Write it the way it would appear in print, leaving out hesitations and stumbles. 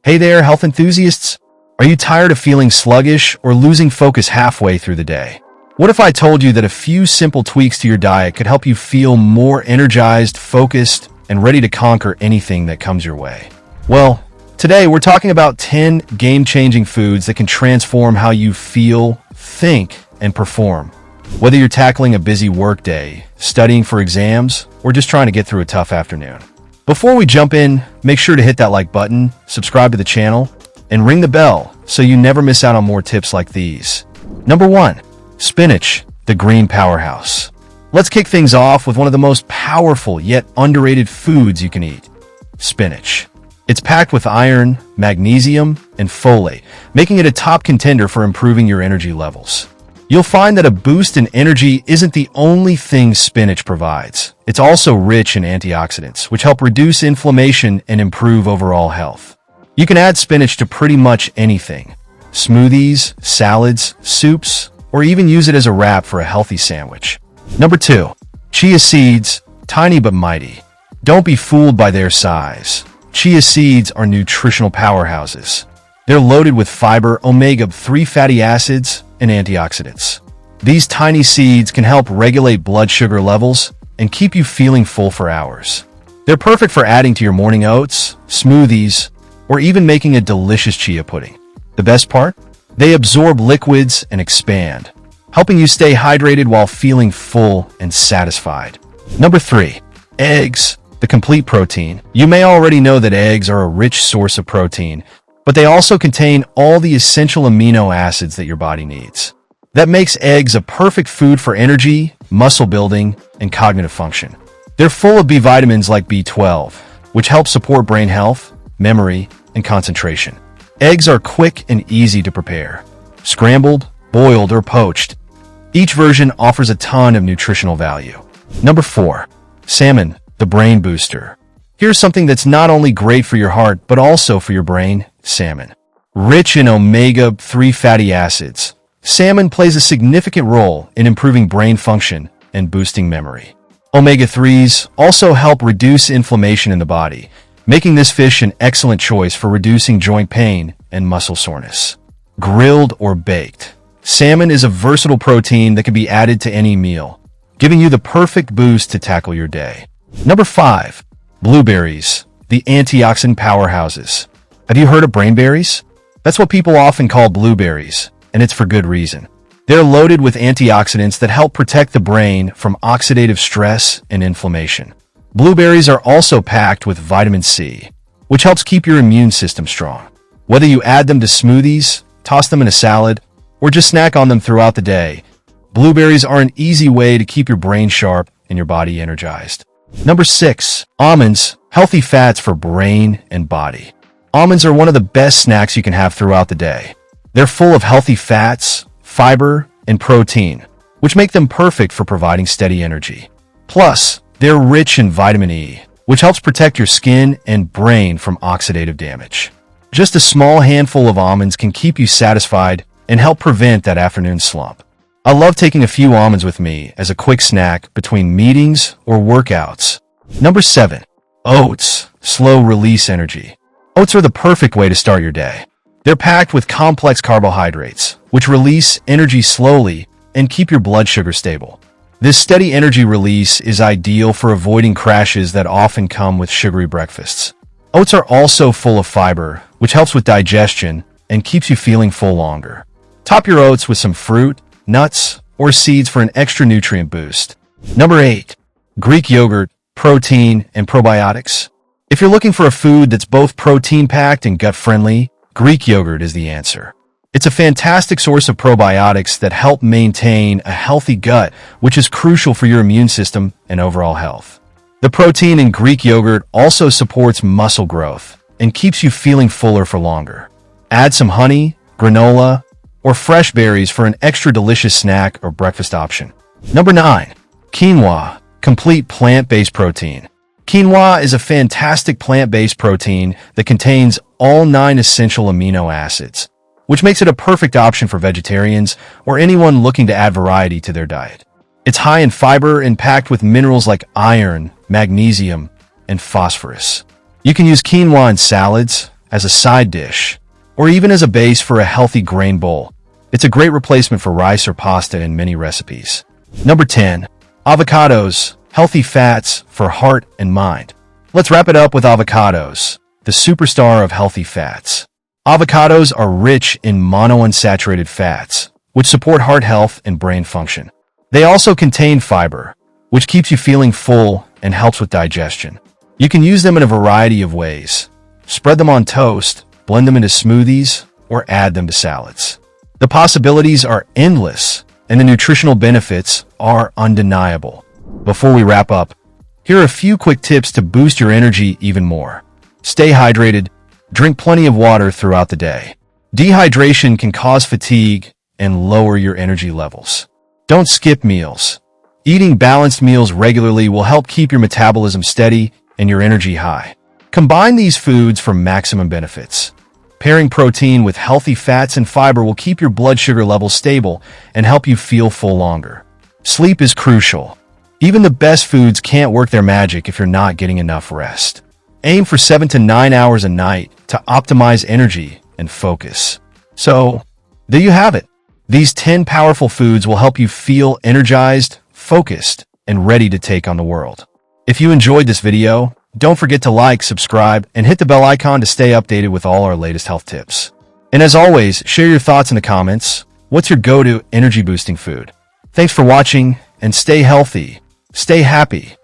Hey there, health enthusiasts! Are you tired of feeling sluggish or losing focus halfway through the day? What if I told you that a few simple tweaks to your diet could help you feel more energized, focused, and ready to conquer anything that comes your way? Well, today we're talking about 10 game-changing foods that can transform how you feel, think, and perform. Whether you're tackling a busy workday, studying for exams, or just trying to get through a tough afternoon. Before we jump in, make sure to hit that like button, subscribe to the channel, and ring the bell so you never miss out on more tips like these. Number 1. Spinach, the green powerhouse. Let's kick things off with one of the most powerful yet underrated foods you can eat. Spinach. It's packed with iron, magnesium, and folate, making it a top contender for improving your energy levels. You'll find that a boost in energy isn't the only thing spinach provides. It's also rich in antioxidants, which help reduce inflammation and improve overall health. You can add spinach to pretty much anything: smoothies, salads, soups, or even use it as a wrap for a healthy sandwich. Number 2. Chia seeds, tiny but mighty. Don't be fooled by their size. Chia seeds are nutritional powerhouses. They're loaded with fiber, omega-3 fatty acids, and antioxidants. These tiny seeds can help regulate blood sugar levels and keep you feeling full for hours. They're perfect for adding to your morning oats, smoothies, or even making a delicious chia pudding. The best part? They absorb liquids and expand, helping you stay hydrated while feeling full and satisfied. Number 3. Eggs, the complete protein. You may already know that eggs are a rich source of protein, but they also contain all the essential amino acids that your body needs. That makes eggs a perfect food for energy, muscle building, and cognitive function. They're full of B vitamins like B12, which help support brain health, memory, and concentration. Eggs are quick and easy to prepare. Scrambled, boiled, or poached, each version offers a ton of nutritional value. Number 4. Salmon, the brain booster. Here's something that's not only great for your heart, but also for your brain: salmon. Rich in omega-3 fatty acids, salmon plays a significant role in improving brain function and boosting memory. Omega-3s also help reduce inflammation in the body, making this fish an excellent choice for reducing joint pain and muscle soreness. Grilled or baked, salmon is a versatile protein that can be added to any meal, giving you the perfect boost to tackle your day. Number 5. Blueberries, the antioxidant powerhouses. Have you heard of brainberries? That's what people often call blueberries, and it's for good reason. They're loaded with antioxidants that help protect the brain from oxidative stress and inflammation. Blueberries are also packed with vitamin C, which helps keep your immune system strong. Whether you add them to smoothies, toss them in a salad, or just snack on them throughout the day, blueberries are an easy way to keep your brain sharp and your body energized. Number 6. Almonds, healthy fats for brain and body. Almonds are one of the best snacks you can have throughout the day. They're full of healthy fats, fiber, and protein, which make them perfect for providing steady energy. Plus, they're rich in vitamin E, which helps protect your skin and brain from oxidative damage. Just a small handful of almonds can keep you satisfied and help prevent that afternoon slump. I love taking a few almonds with me as a quick snack between meetings or workouts. Number 7. Oats, slow-release energy. Oats are the perfect way to start your day. They're packed with complex carbohydrates, which release energy slowly and keep your blood sugar stable. This steady energy release is ideal for avoiding crashes that often come with sugary breakfasts. Oats are also full of fiber, which helps with digestion and keeps you feeling full longer. Top your oats with some fruit, nuts, or seeds for an extra nutrient boost. Number 8. Greek yogurt, protein, and probiotics. If you're looking for a food that's both protein-packed and gut-friendly, Greek yogurt is the answer. It's a fantastic source of probiotics that help maintain a healthy gut, which is crucial for your immune system and overall health. The protein in Greek yogurt also supports muscle growth and keeps you feeling fuller for longer. Add some honey, granola, or fresh berries for an extra delicious snack or breakfast option. Number 9. Quinoa, complete plant-based protein. Quinoa is a fantastic plant-based protein that contains all 9 essential amino acids, which makes it a perfect option for vegetarians or anyone looking to add variety to their diet. It's high in fiber and packed with minerals like iron, magnesium, and phosphorus. You can use quinoa in salads, as a side dish, or even as a base for a healthy grain bowl. It's a great replacement for rice or pasta in many recipes. Number 10. Avocados, healthy fats for heart and mind. Let's wrap it up with avocados, the superstar of healthy fats. Avocados are rich in monounsaturated fats, which support heart health and brain function. They also contain fiber, which keeps you feeling full and helps with digestion. You can use them in a variety of ways. Spread them on toast, blend them into smoothies, or add them to salads. The possibilities are endless, and the nutritional benefits are undeniable. Before we wrap up, here are a few quick tips to boost your energy even more. Stay hydrated. Drink plenty of water throughout the day. Dehydration can cause fatigue and lower your energy levels. Don't skip meals. Eating balanced meals regularly will help keep your metabolism steady and your energy high. Combine these foods for maximum benefits. Pairing protein with healthy fats and fiber will keep your blood sugar levels stable and help you feel full longer. Sleep is crucial. Even the best foods can't work their magic if you're not getting enough rest. Aim for 7 to 9 hours a night to optimize energy and focus. So, there you have it. These 10 powerful foods will help you feel energized, focused, and ready to take on the world. If you enjoyed this video, don't forget to like, subscribe, and hit the bell icon to stay updated with all our latest health tips. And as always, share your thoughts in the comments. What's your go-to energy-boosting food? Thanks for watching, and stay healthy, stay happy,